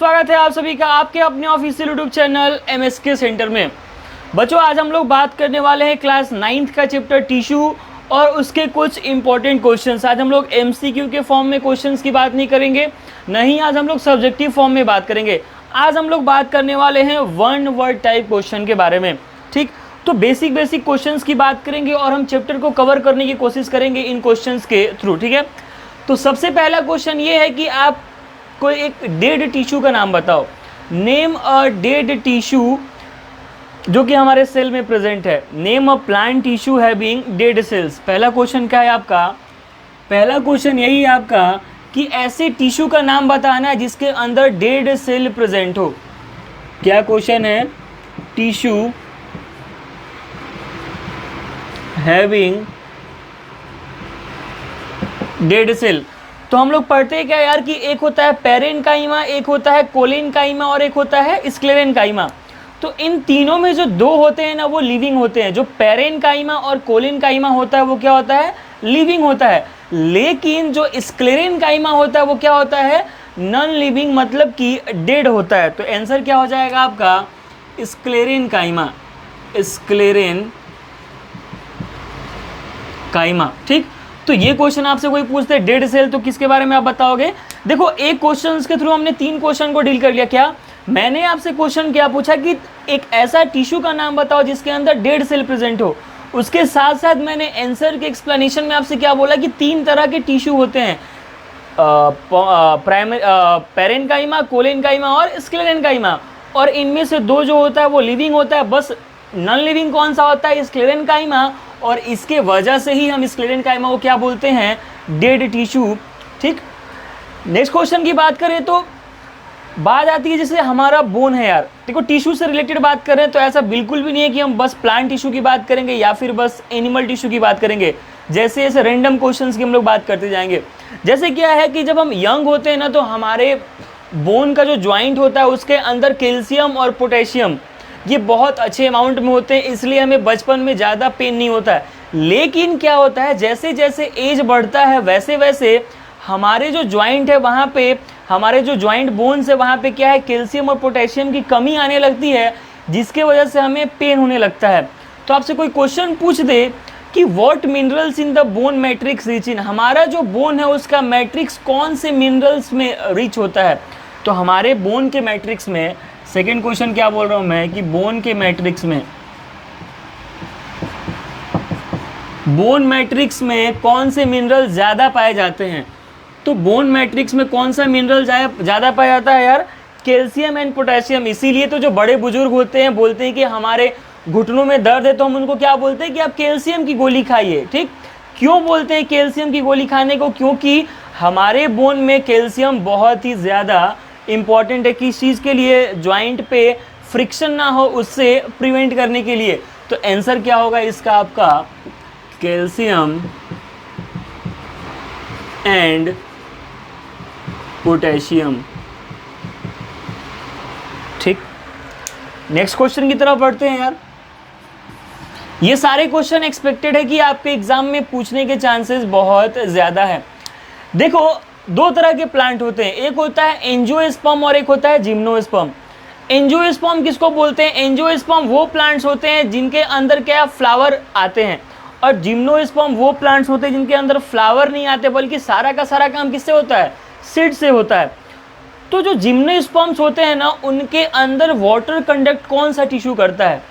स्वागत है आप सभी का आपके अपने official YouTube channel MSK centre में। बच्चों, आज हम लोग बात करने वाले हैं क्लास 9th का चैप्टर टिश्यू और उसके कुछ इंपॉर्टेंट क्वेश्चंस। आज हम लोग MCQ के फॉर्म में क्वेश्चंस की बात नहीं करेंगे, नहीं आज हम लोग सब्जेक्टिव फॉर्म में बात करेंगे। आज हम लोग बात करने वाले हैं वन वर्ड टाइप क्वेश्चन के बारे में। ठीक, तो बेसिक क्वेश्चंस की बात करेंगे और हम चैप्टर को कवर करने की कोशिश करेंगे इन क्वेश्चंस के थ्रू। ठीक है, तो सबसे पहला क्वेश्चन ये है कि आप कोई एक डेड टिश्यू का नाम बताओ। नेम अ डेड टिश्यू जो कि हमारे सेल में प्रेजेंट है। Name a plant tissue having dead cells. पहला क्वेश्चन क्या है आपका? पहला क्वेश्चन यही है आपका कि ऐसे टिश्यू का नाम बताना है जिसके अंदर डेड सेल प्रेजेंट हो। क्या क्वेश्चन है? Tissue having dead cell. तो हम लोग पढ़ते हैं क्या यार कि एक होता है पेरेन्काइमा, एक होता है कोलेनकाइमा और एक होता है स्क्लेरेनकाइमा। तो इन तीनों में जो दो होते हैं ना वो लिविंग होते हैं। जो पेरेन्काइमा और कोलेनकाइमा होता है वो क्या होता है? लिविंग होता है। लेकिन जो स्क्लेरेनकाइमा होता है वो क्या होता है? नॉन लिविंग, मतलब कि डेड होता है। तो आंसर क्या हो जाएगा आपका? स्क्लेरेनकाइमा। स्क्लेरेनकाइमा। ठीक, तो ये क्वेश्चन आपसे कोई पूछते हैं डेड सेल तो किसके बारे में आप बताओगे? देखो, एक क्वेश्चन के थ्रू हमने 3 क्वेश्चन को डील कर लिया। क्या मैंने आपसे क्वेश्चन क्या पूछा कि एक ऐसा टिश्यू का नाम बताओ जिसके अंदर डेड सेल प्रेजेंट हो। उसके साथ साथ मैंने आंसर के एक्सप्लेनेशन में आपसे क्या बोला कि 3 तरह के टिश्यू होते हैं, पेरेन्काइमा, कोलेनकाइमा और स्क्लेरेनकाइमा। और इनमें से 2 जो होता है वो लिविंग होता है, बस नॉन लिविंग कौन सा होता है? स्क्लेरेनकाइमा। और इसके वजह से ही हम स्क्लेरेनकाइमा को क्या बोलते हैं? Dead tissue. ठीक, नेक्स्ट क्वेश्चन की बात करें तो बात आती है जैसे हमारा बोन है यार। देखो, टिश्यू से रिलेटेड बात करें तो ऐसा बिल्कुल भी नहीं है कि हम बस प्लांट टिश्यू की बात करेंगे या फिर बस एनिमल टिश्यू की बात करेंगे। जैसे ऐसे रैंडम क्वेश्चंस की हम लोग बात करते जाएंगे। जैसे क्या है कि जब हम यंग होते हैं ना तो हमारे बोन का जो ज्वाइंट होता है उसके अंदर कैल्शियम और पोटेशियम ये बहुत अच्छे अमाउंट में होते हैं, इसलिए हमें बचपन में ज़्यादा पेन नहीं होता है। लेकिन क्या होता है, जैसे जैसे एज बढ़ता है वैसे वैसे हमारे जो ज्वाइंट है वहाँ पे, हमारे जो ज्वाइंट बोन्स है वहाँ पे क्या है, कैल्शियम और पोटेशियम की कमी आने लगती है, जिसके वजह से हमें पेन होने लगता है। तो आपसे कोई क्वेश्चन पूछ दे कि what minerals in the bone matrix rich in, हमारा जो बोन है उसका मैट्रिक्स कौन से मिनरल्स में रिच होता है? तो हमारे बोन के मैट्रिक्स में, सेकेंड क्वेश्चन क्या बोल रहा हूँ मैं कि बोन के मैट्रिक्स में कौन से मिनरल ज़्यादा पाए जाते हैं? तो बोन मैट्रिक्स में कौन सा मिनरल ज़्यादा पाया जाता है यार? Calcium and potassium. इसीलिए तो जो बड़े बुजुर्ग होते हैं बोलते हैं कि हमारे घुटनों में दर्द है तो हम उनको क्या बोलते हैं कि आप कैल्शियम की गोली खाइए। ठीक, क्यों बोलते हैं कैल्शियम की गोली खाने को? क्योंकि हमारे बोन में कैल्शियम बहुत ही ज़्यादा इम्पॉर्टेंट है। किस चीज़ के लिए? ज्वाइंट पे फ्रिक्शन ना हो उससे प्रिवेंट करने के लिए। तो आंसर क्या होगा इसका आपका? Calcium and potassium. ठीक, नेक्स्ट क्वेश्चन की तरफ बढ़ते हैं यार। ये सारे क्वेश्चन एक्सपेक्टेड है कि आपके एग्जाम में पूछने के चांसेस बहुत ज़्यादा है। देखो, 2 तरह के प्लांट होते हैं, एक होता है एंजियोस्पर्म और एक होता है जिम्नोस्पर्म। एंजियोस्पर्म किसको बोलते हैं? एंजियोस्पर्म वो प्लांट्स होते हैं जिनके अंदर क्या फ्लावर आते हैं, और जिम्नोस्पर्म वो प्लांट्स होते हैं जिनके अंदर फ्लावर नहीं आते, बल्कि सारा का सारा काम किससे होता है? सीड से होता है। तो जो जिम्नोस्पर्म्स होते हैं ना उनके अंदर वाटर कंडक्ट कौन सा टिश्यू करता है?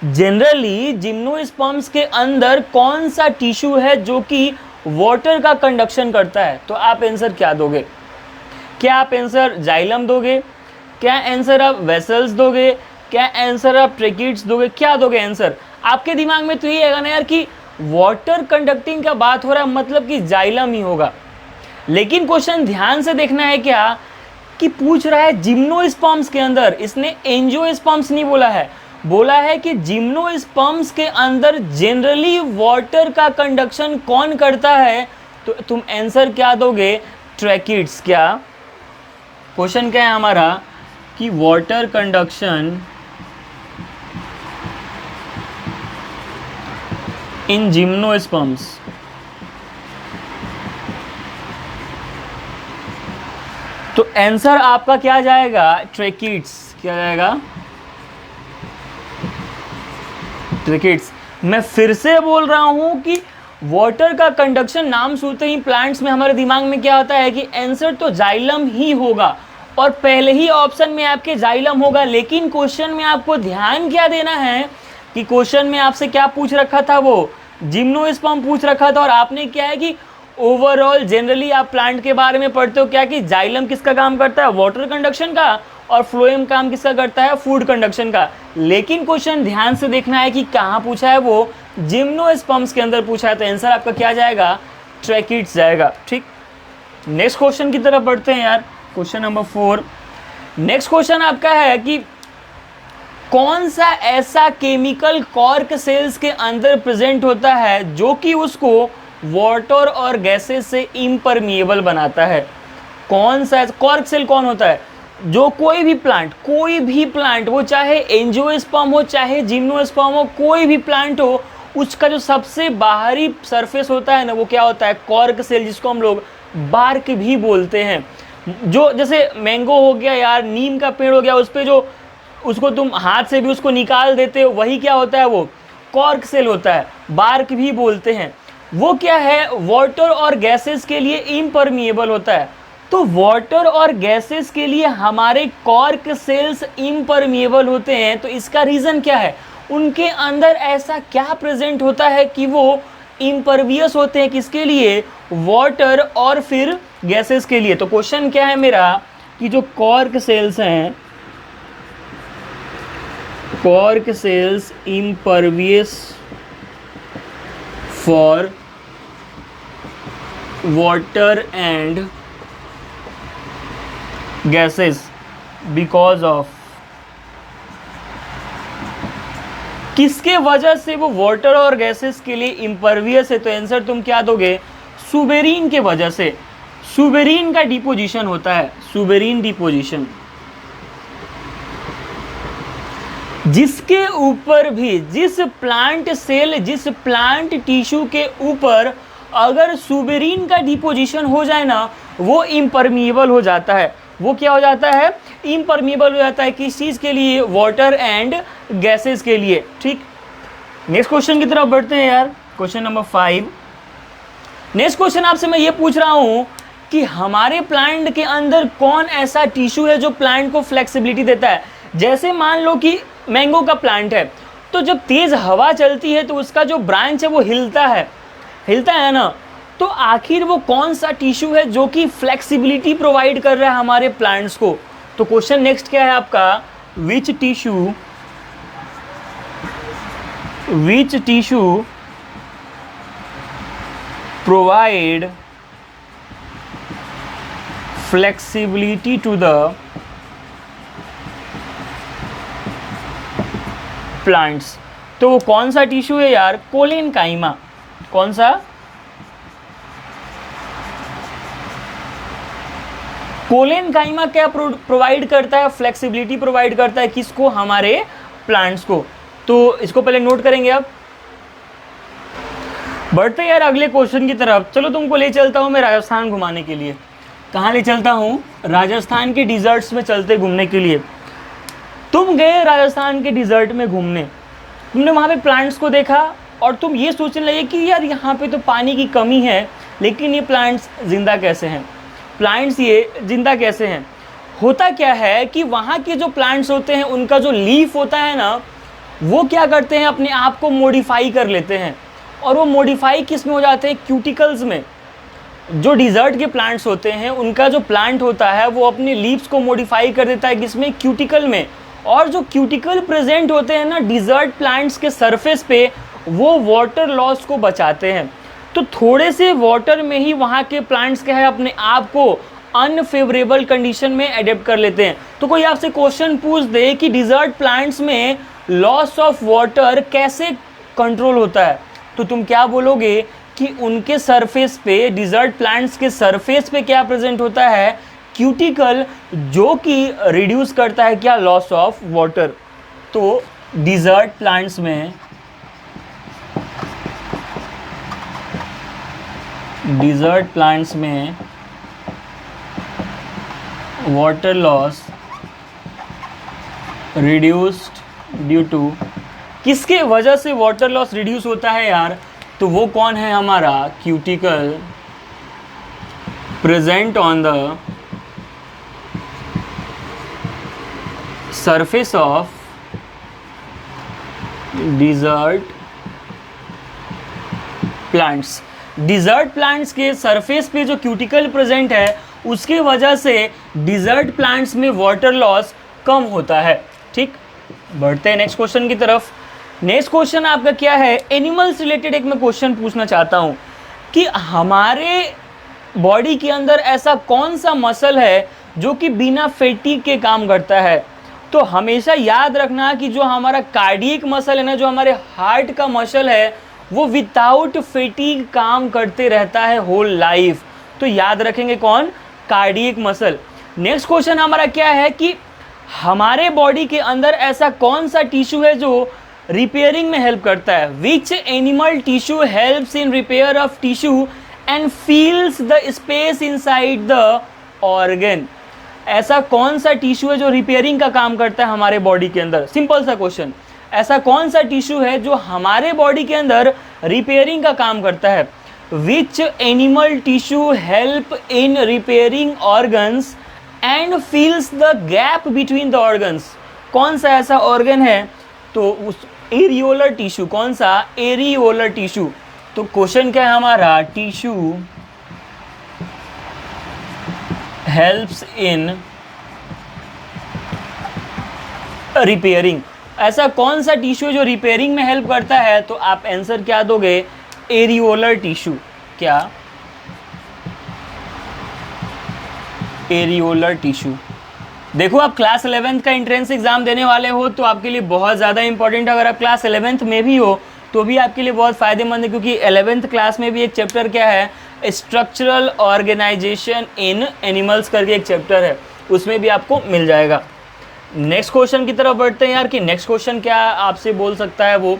जनरली जिम्नोस्पर्म्स के अंदर कौन सा टिश्यू है जो कि वाटर का कंडक्शन करता है? तो आप आंसर क्या दोगे? क्या आप आंसर जाइलम दोगे? क्या आंसर आप वेसल्स दोगे? क्या आंसर आप ट्रेकिड्स दोगे? क्या दोगे आंसर? आपके दिमाग में तो ये है ना यार कि वाटर कंडक्टिंग का बात हो रहा है, मतलब कि जाइलम ही होगा। लेकिन क्वेश्चन ध्यान से देखना है क्या कि पूछ रहा है जिम्नोस्पर्म्स के अंदर, इसने एंजियोस्पर्म्स नहीं बोला है, बोला है कि जिम्नोस्पर्म्स के अंदर जनरली वाटर का कंडक्शन कौन करता है? तो तुम आंसर क्या दोगे? ट्रैकिड्स। क्या क्वेश्चन क्या है हमारा कि वाटर कंडक्शन इन जिम्नोस्पर्म्स। तो आंसर आपका क्या जाएगा, ट्रैकिड्स। क्या जाएगा, ट्रैकिड्स। मैं फिर से बोल रहा हूं कि वाटर का कंडक्शन नाम सुनते ही प्लांट्स में हमारे दिमाग में क्या होता है कि आंसर तो जाइलम ही होगा, और पहले ही ऑप्शन में आपके जाइलम होगा। लेकिन क्वेश्चन में आपको ध्यान क्या देना है कि क्वेश्चन में आपसे क्या पूछ रखा था, वो जिम्नोस्पर्म पूछ रखा था, और आपने क्या है कि ओवरऑल जनरली आप प्लांट के बारे में पढ़ते हो क्या कि जाइलम किसका काम करता है, वाटर कंडक्शन का, और फ्लोएम काम किसका करता है, फूड कंडक्शन का। लेकिन क्वेश्चन ध्यान से देखना है कि कहाँ पूछा है, वो जिम्नोस्पर्म्स के अंदर पूछा है। तो आंसर आपका क्या जाएगा, ट्रैकिड्स जाएगा। ठीक, नेक्स्ट क्वेश्चन की तरफ बढ़ते हैं यार, क्वेश्चन नंबर 4। नेक्स्ट क्वेश्चन आपका है कि कौन सा ऐसा केमिकल कॉर्क सेल्स के अंदर प्रेजेंट होता है जो कि उसको वाटर और गैसेस से इम्परमिएबल बनाता है। कौन सा कॉर्क सेल कौन होता है, जो कोई भी प्लांट वो चाहे एंजियोस्पर्म हो चाहे जिम्नोस्पर्म हो, कोई भी प्लांट हो, उसका जो सबसे बाहरी सरफेस होता है ना, वो क्या होता है, कॉर्क सेल, जिसको हम लोग बार्क भी बोलते हैं। जो जैसे मैंगो हो गया यार, नीम का पेड़ हो गया, उस पर जो उसको तुम हाथ से भी उसको निकाल देते हो, वही क्या होता है, वो कॉर्क सेल होता है, बार्क भी बोलते हैं। वो क्या है, वाटर और गैसेस के लिए इम्परमिएबल होता है। तो वाटर और गैसेस के लिए हमारे कॉर्क सेल्स इम्परमिएबल होते हैं। तो इसका रीज़न क्या है, उनके अंदर ऐसा क्या प्रेजेंट होता है कि वो इम्परवियस होते हैं, किसके लिए, वाटर और फिर गैसेस के लिए। तो क्वेश्चन क्या है मेरा कि जो कॉर्क सेल्स हैं, cork cells impervious for water and gases because of, किसके वजह से वो वाटर और गैसेस के लिए इम्परवियस है। तो आंसर तुम क्या दोगे, सुबेरीन के वजह से। सुबेरीन का डिपोजिशन होता है, सुबेरीन डिपोजिशन, जिसके ऊपर भी, जिस प्लांट सेल, जिस प्लांट टिश्यू के ऊपर अगर सुबेरीन का डिपोजिशन हो जाए ना, वो इम्परमिएबल हो जाता है। वो क्या हो जाता है, इम्परमिएबल हो जाता है, किस चीज़ के लिए, वाटर एंड गैसेस के लिए। ठीक, नेक्स्ट क्वेश्चन की तरफ बढ़ते हैं यार, क्वेश्चन नंबर 5। नेक्स्ट क्वेश्चन आपसे मैं ये पूछ रहा हूँ कि हमारे प्लांट के अंदर कौन ऐसा टिश्यू है जो प्लांट को फ्लेक्सिबिलिटी देता है। जैसे मान लो कि मैंगो का प्लांट है, तो जब तेज़ हवा चलती है तो उसका जो ब्रांच है वो हिलता है ना। तो आखिर वो कौन सा टिश्यू है जो कि फ्लेक्सिबिलिटी प्रोवाइड कर रहा है हमारे प्लांट्स को। तो क्वेश्चन नेक्स्ट क्या है आपका, which tissue provide flexibility to the plants. तो वो कौन सा टिश्यू है यार, कोलेनकाइमा। कौन सा, कोलेनकाइमा क्या प्रोवाइड करता है, फ्लेक्सिबिलिटी प्रोवाइड करता है, किसको, हमारे प्लांट्स को। तो इसको पहले नोट करेंगे आप। बढ़ते यार अगले क्वेश्चन की तरफ। चलो तुमको ले चलता हूँ मैं राजस्थान घुमाने के लिए। कहाँ ले चलता हूँ, राजस्थान के डिजर्ट्स में चलते घूमने के लिए। तुम गए राजस्थान के डिजर्ट में घूमने, तुमने वहाँ पे प्लांट्स को देखा और तुम ये सोचने लगे कि यार यहाँ पे तो पानी की कमी है, लेकिन ये प्लांट्स जिंदा कैसे हैं, प्लांट्स ये जिंदा कैसे हैं। होता क्या है कि वहाँ के जो प्लांट्स होते हैं उनका जो लीफ होता है ना, वो क्या करते हैं, अपने आप को मॉडिफाई कर लेते हैं। और वो मॉडिफाई किस में हो जाते हैं, क्यूटिकल्स में। जो डिज़र्ट के प्लांट्स होते हैं उनका जो प्लांट होता है वो अपने लीव्स को मॉडिफाई कर देता है, किसमें, क्यूटिकल में। और जो क्यूटिकल प्रेजेंट होते हैं ना डिज़र्ट प्लांट्स के सरफेस पे, वो वाटर लॉस को बचाते हैं। तो थोड़े से वाटर में ही वहाँ के प्लांट्स क्या है, अपने आप को अनफेवरेबल कंडीशन में एडेप्ट कर लेते हैं। तो कोई आपसे क्वेश्चन पूछ दे कि डिज़र्ट प्लांट्स में लॉस ऑफ वाटर कैसे कंट्रोल होता है, तो तुम क्या बोलोगे कि उनके सरफेस पे, डिज़र्ट प्लांट्स के सरफेस पे क्या प्रेजेंट होता है, क्यूटिकल, जो कि रिड्यूस करता है क्या, लॉस ऑफ वाटर। तो डिज़र्ट प्लांट्स में, water loss reduced due to, किसके वजह से वाटर लॉस रिड्यूस होता है यार? तो वो कौन है हमारा cuticle present on the surface of desert plants. Desert plants के सरफेस पे जो क्यूटिकल प्रेजेंट है उसके वजह से डिजर्ट प्लांट्स में वाटर लॉस कम होता है। ठीक, बढ़ते हैं नेक्स्ट क्वेश्चन की तरफ। नेक्स्ट क्वेश्चन आपका क्या है? एनिमल्स रिलेटेड एक मैं क्वेश्चन पूछना चाहता हूं कि हमारे बॉडी के अंदर ऐसा कौन सा मसल है जो कि बिना फैटीग के काम करता है? तो हमेशा याद रखना कि जो हमारा कार्डियक मसल है ना, जो हमारे हार्ट का मसल है, वो विदाउट फैटीग काम करते रहता है होल लाइफ। तो याद रखेंगे कौन? Cardiac muscle. नेक्स्ट क्वेश्चन हमारा क्या है कि हमारे बॉडी के अंदर ऐसा कौन सा टिश्यू है जो रिपेयरिंग में हेल्प करता है? Which animal tissue helps in repair of tissue and feels the space inside the organ. ऐसा कौन सा टिश्यू है जो रिपेयरिंग का काम करता है हमारे बॉडी के अंदर? सिंपल सा क्वेश्चन, ऐसा कौन सा टिश्यू है जो हमारे बॉडी के अंदर रिपेयरिंग का काम करता है? Which animal tissue help in repairing organs and feels the gap between the organs. कौन सा ऐसा ऑर्गन है? तो उस एरियोलर टिश्यू। कौन सा? Areolar tissue. तो क्वेश्चन क्या है हमारा? Tissue helps in repairing. ऐसा कौन सा टिश्यू जो रिपेयरिंग में हेल्प करता है? तो आप आंसर क्या दोगे? Areolar tissue. क्या? Areolar tissue. देखो, आप क्लास 11th का एंट्रेंस एग्जाम देने वाले हो तो आपके लिए बहुत ज़्यादा इंपॉर्टेंट है। अगर आप क्लास 11th में भी हो तो भी आपके लिए बहुत फ़ायदेमंद है, क्योंकि 11th क्लास में भी एक चैप्टर क्या है? स्ट्रक्चरल ऑर्गेनाइजेशन इन एनिमल्स करके एक चैप्टर है, उसमें भी आपको मिल जाएगा। नेक्स्ट क्वेश्चन की तरफ बढ़ते हैं यार कि नेक्स्ट क्वेश्चन क्या आपसे बोल सकता है वो।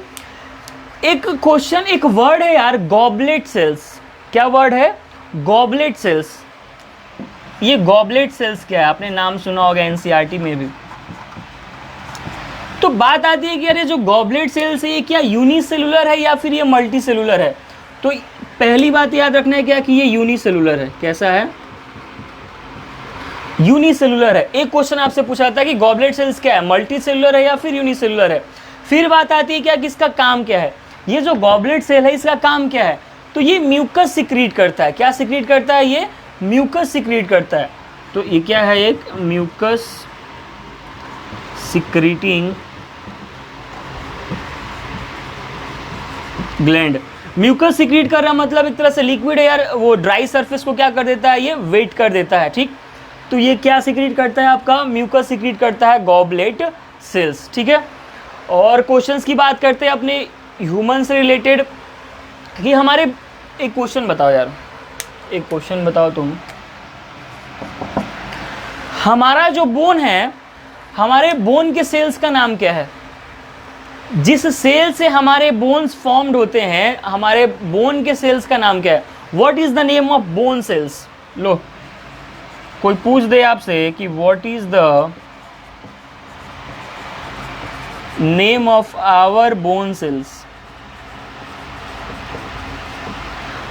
एक क्वेश्चन, एक वर्ड है यार, गॉबलेट सेल्स। क्या वर्ड है? Goblet cells. ये गॉबलेट सेल्स क्या है? आपने नाम सुना होगा एनसीईआरटी में भी। तो बात आती है कि अरे जो गॉबलेट सेल्स है ये क्या यूनिसेलुलर है या फिर ये मल्टी सेलुलर है? तो पहली बात याद रखना है क्या कि ये यूनिसेलुलर है। कैसा है? यूनिसेलुलर है। एक क्वेश्चन आपसे पूछा था कि गॉबलेट सेल्स क्या है, मल्टी सेलुलर है या फिर यूनिसेलुलर है। फिर बात आती है क्या कि इसका काम क्या है? ये जो गॉबलेट सेल है इसका काम क्या है? तो ये म्यूकस सिक्रीट करता है। क्या सिक्रीट करता है? ये म्यूकस सिक्रीट करता है। तो ये क्या है? एक mucus secreting gland. Mucus secrete कर रहा मतलब एक तरह से लिक्विड है यार, वो ड्राई सरफेस को क्या कर देता है? ये वेट कर देता है। ठीक, तो ये क्या सिक्रीट करता है? आपका म्यूकस सिक्रीट करता है गॉबलेट सेल्स। ठीक है, और क्वेश्चंस की बात करते हैं अपने ह्यूमन से रिलेटेड कि हमारे, एक क्वेश्चन बताओ यार, एक क्वेश्चन बताओ तुम। हमारा जो बोन है, हमारे बोन के सेल्स का नाम क्या है? जिस सेल से हमारे बोन्स फॉर्म्ड होते हैं, हमारे बोन के सेल्स का नाम क्या है? What is the name of bone cells? लो, कोई पूछ दे आपसे कि what is the name of our bone cells,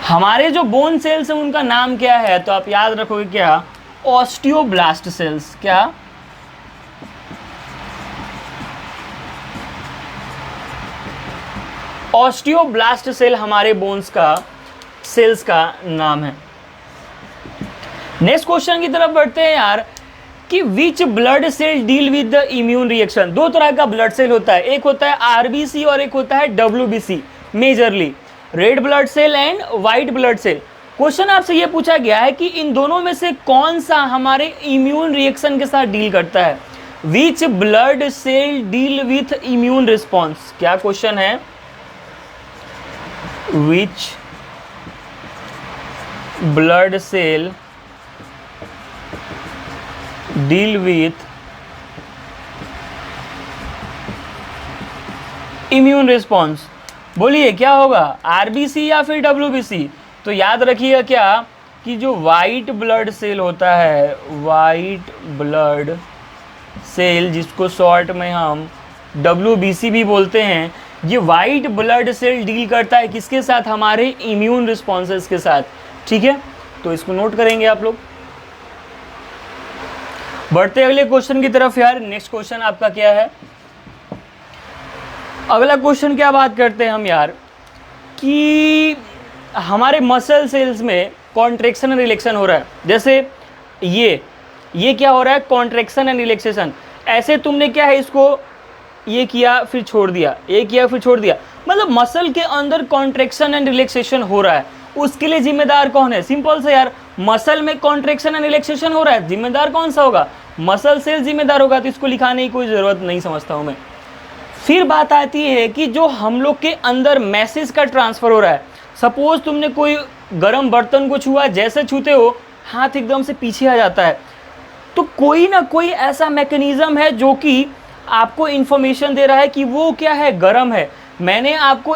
हमारे जो बोन सेल्स हैं उनका नाम क्या है? तो आप याद रखोगे क्या? Osteoblast cells. क्या? ऑस्टियोब्लास्ट सेल हमारे बोन्स का, सेल्स का नाम है। नेक्स्ट क्वेश्चन की तरफ बढ़ते हैं यार कि which blood cell deal with the immune reaction. दो तरह का ब्लड सेल होता है, एक होता है आरबीसी और एक होता है WBC, majorly red blood cell and white blood cell. Question आपसे ये पूछा गया है कि इन दोनों में से कौन सा हमारे इम्यून रिएक्शन के साथ डील करता है? Which blood cell deal with immune response. क्या क्वेश्चन है? Which blood cell deal with immune response. बोलिए क्या होगा, आरबीसी या फिर डब्ल्यूबीसी? तो याद रखिएगा क्या, कि जो वाइट ब्लड सेल होता है, वाइट ब्लड सेल जिसको शॉर्ट में हम WBC भी बोलते हैं, ये वाइट ब्लड सेल डील करता है किसके साथ? हमारे इम्यून रिस्पॉन्सेस के साथ। ठीक है, तो इसको नोट करेंगे आप लोग। बढ़ते अगले क्वेश्चन की तरफ यार। नेक्स्ट क्वेश्चन आपका क्या है? अगला क्वेश्चन क्या बात करते हैं हम यार कि हमारे मसल सेल्स में कॉन्ट्रैक्शन एंड रिलैक्सेशन हो रहा है। जैसे ये क्या हो रहा है? Contraction and relaxation. ऐसे तुमने क्या है, इसको ये किया फिर छोड़ दिया, ये किया फिर छोड़ दिया, मतलब मसल के अंदर कॉन्ट्रैक्शन एंड रिलैक्सेशन हो रहा है। उसके लिए जिम्मेदार कौन है? सिंपल से यार, मसल में कॉन्ट्रैक्शन एंड रिलैक्सेशन हो रहा है, जिम्मेदार कौन सा होगा? मसल सेल जिम्मेदार होगा। तो इसको लिखाने की कोई ज़रूरत नहीं समझता हूँ मैं। फिर बात आती है कि जो हम लोग के अंदर मैसेज का ट्रांसफ़र हो रहा है। सपोज तुमने कोई गर्म बर्तन को छुआ, जैसे छूते हो हाथ एकदम से पीछे आ जाता है। तो कोई ना कोई ऐसा मैकेनिज़्म है जो कि आपको इन्फॉर्मेशन दे रहा है कि वो क्या है? गर्म है। मैंने आपको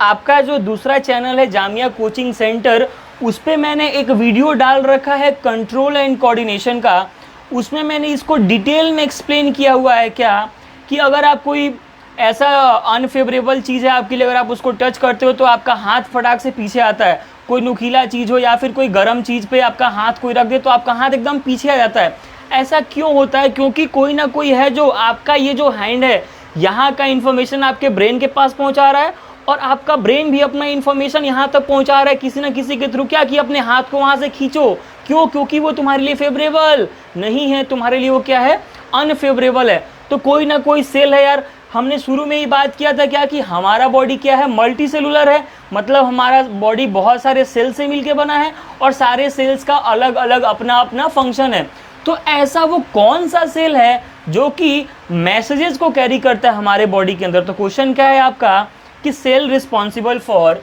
आपका जो दूसरा चैनल है जामिया कोचिंग सेंटर, उस पर मैंने एक वीडियो डाल रखा है कंट्रोल एंड कोऑर्डिनेशन का। उसमें मैंने इसको डिटेल में एक्सप्लेन किया हुआ है क्या कि अगर आप कोई ऐसा अनफेवरेबल चीज़ है आपके लिए, अगर आप उसको टच करते हो तो आपका हाथ फटाक से पीछे आता है। कोई नुकीला चीज़ हो या फिर कोई गर्म चीज़ पे आपका हाथ कोई रख दे तो आपका हाथ एकदम पीछे आ जाता है। ऐसा क्यों होता है? क्योंकि कोई ना कोई है जो आपका ये जो हैंड है, यहाँ का इन्फॉर्मेशन आपके ब्रेन के पास पहुँचा रहा है और आपका ब्रेन भी अपना इन्फॉर्मेशन यहाँ तक पहुँचा रहा है किसी ना किसी के थ्रू। क्या कि अपने हाथ को वहाँ से खींचो। क्यों? क्योंकि वो तुम्हारे लिए फेवरेबल नहीं है, तुम्हारे लिए वो क्या है? अनफेवरेबल है। तो कोई ना कोई सेल है यार। हमने शुरू में ही बात किया था क्या कि हमारा बॉडी क्या है? मल्टी सेलुलर है। मतलब हमारा बॉडी बहुत सारे सेल से मिलके बना है और सारे सेल्स का अलग अलग अपना अपना फंक्शन है। तो ऐसा वो कौन सा सेल है जो कि मैसेजेस को कैरी करता है हमारे बॉडी के अंदर? तो क्वेश्चन क्या है आपका कि cell responsible for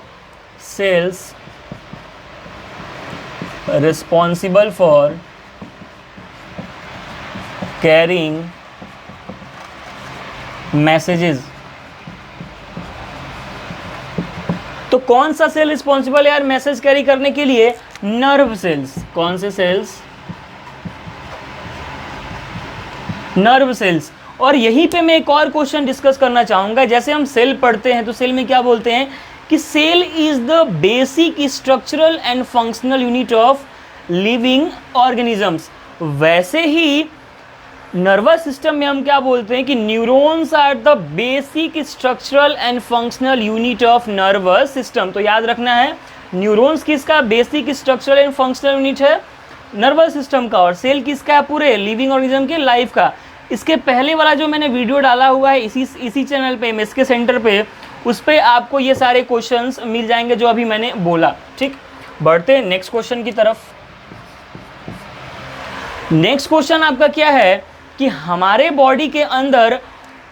carrying messages. तो कौन सा सेल रिस्पॉन्सिबल है यार मैसेज कैरी करने के लिए? Nerve cells. कौन से सेल्स? Nerve cells. और यहीं पे मैं एक और क्वेश्चन डिस्कस करना चाहूँगा। जैसे हम सेल पढ़ते हैं तो सेल में क्या बोलते हैं कि cell is the basic structural and functional unit of living organisms. वैसे ही नर्वस सिस्टम में हम क्या बोलते हैं कि neurons are the basic structural and functional unit of nervous system. तो याद रखना है, न्यूरॉन्स किसका basic structural and functional unit है? नर्वस सिस्टम का। और सेल किसका है? पूरे लिविंग ऑर्गेनिज्म के लाइफ का। इसके पहले वाला जो मैंने वीडियो डाला हुआ है इसी चैनल पे, एमएसके सेंटर पे, उस पर आपको ये सारे क्वेश्चंस मिल जाएंगे जो अभी मैंने बोला। ठीक, बढ़ते हैं नेक्स्ट क्वेश्चन की तरफ। नेक्स्ट क्वेश्चन आपका क्या है कि हमारे बॉडी के अंदर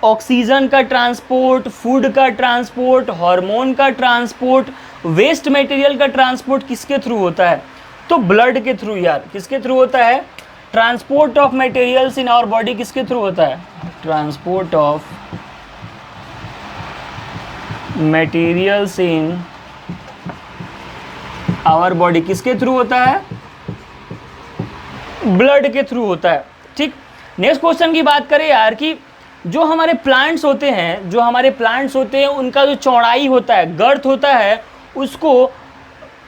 ऑक्सीजन का ट्रांसपोर्ट, फूड का ट्रांसपोर्ट, हार्मोन का ट्रांसपोर्ट, वेस्ट मटेरियल का ट्रांसपोर्ट किसके थ्रू होता है? तो ब्लड के थ्रू यार। किसके थ्रू होता है? Transport of materials in our body किसके थ्रू होता है? Transport of materials in our body किसके थ्रू होता है? ब्लड के थ्रू होता है। ठीक, नेक्स्ट क्वेश्चन की बात करें यार कि जो हमारे प्लांट्स होते हैं उनका जो चौड़ाई होता है, गर्थ होता है, उसको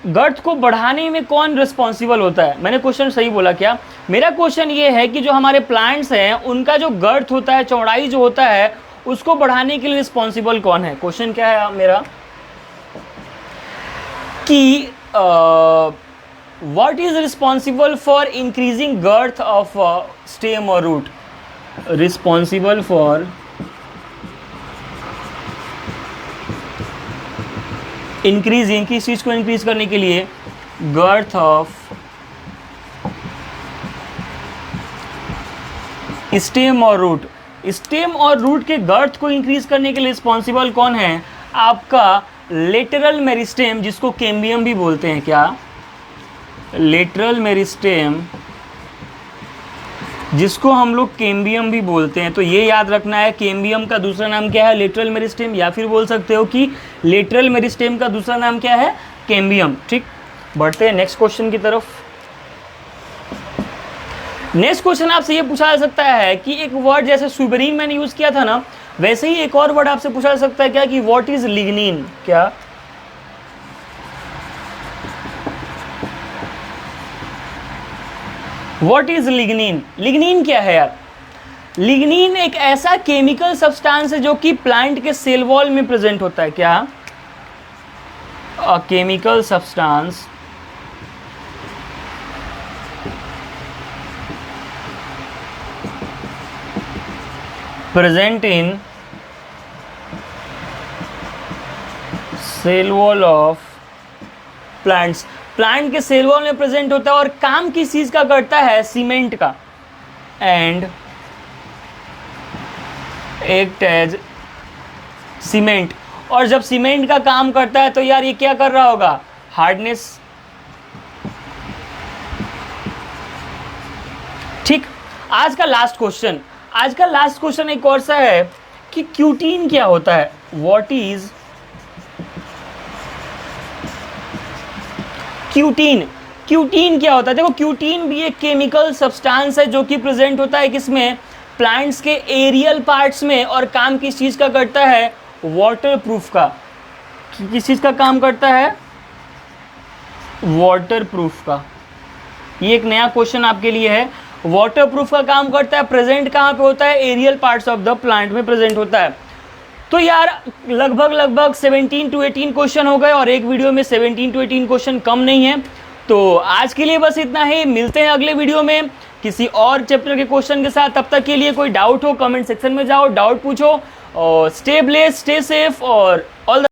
गर्थ को बढ़ाने में कौन रिस्पॉन्सिबल होता है? मैंने क्वेश्चन सही बोला क्या? मेरा क्वेश्चन ये है कि जो हमारे प्लांट्स हैं उनका जो गर्थ होता है, चौड़ाई जो होता है, उसको बढ़ाने के लिए रिस्पॉन्सिबल कौन है? क्वेश्चन क्या है मेरा कि what is responsible for increasing girth of stem or root? Responsible for increasing, किस चीज़ को इंक्रीज करने के लिए? गर्थ ऑफ स्टेम और रूट। स्टेम और रूट के गर्थ को इंक्रीज करने के लिए रिस्पॉन्सिबल कौन है? आपका लेटरल मेरिस्टेम, जिसको कैम्बियम भी बोलते हैं। क्या? लेटरल मेरिस्टेम, जिसको हम लोग कैम्बियम भी बोलते हैं। तो ये याद रखना है, कैम्बियम का दूसरा नाम क्या है? Lateral meristem. या फिर बोल सकते हो कि लेटरल मेरिस्टेम का दूसरा नाम क्या है? कैम्बियम। ठीक, बढ़ते हैं नेक्स्ट क्वेश्चन की तरफ। नेक्स्ट क्वेश्चन आपसे ये पूछा जा सकता है कि एक वर्ड जैसे सुबरीन मैंने यूज किया था ना, वैसे ही एक और वर्ड आपसे पूछा जा सकता है क्या, कि व्हाट इज लिग्निन। क्या? What is lignin? लिग्निन क्या है यार? लिग्निन एक ऐसा केमिकल सब्सटेंस है जो कि प्लांट के सेल वॉल में प्रेजेंट होता है। क्या? A chemical substance present in cell wall of plants. Plant के सेल वॉल में प्रेजेंट होता है और काम किस चीज का करता है? सीमेंट का। And act as cement. और जब सीमेंट का काम करता है तो यार ये क्या कर रहा होगा? हार्डनेस। ठीक। आज का लास्ट क्वेश्चन एक और सा है कि क्यूटीन क्या होता है? What is cutin? क्यूटीन क्या होता है? देखो, क्यूटीन भी एक केमिकल सब्सटेंस है जो कि प्रेजेंट होता है किसमें? प्लांट्स के एरियल पार्ट्स में। और काम किस चीज का करता है? वाटर प्रूफ का। किस चीज का काम करता है? वाटर प्रूफ का। ये एक नया क्वेश्चन आपके लिए है। वाटर प्रूफ का काम करता है। प्रेजेंट कहाँ पे होता है? Aerial parts of the plant में प्रेजेंट होता है। तो यार लगभग 17 to 18 क्वेश्चन हो गए और एक वीडियो में 17 to 18 क्वेश्चन कम नहीं है। तो आज के लिए बस इतना ही। मिलते हैं अगले वीडियो में किसी और चैप्टर के क्वेश्चन के साथ। तब तक के लिए कोई डाउट हो कमेंट सेक्शन में जाओ, डाउट पूछो। और स्टे ब्लेस्ड, स्टे सेफ और ऑल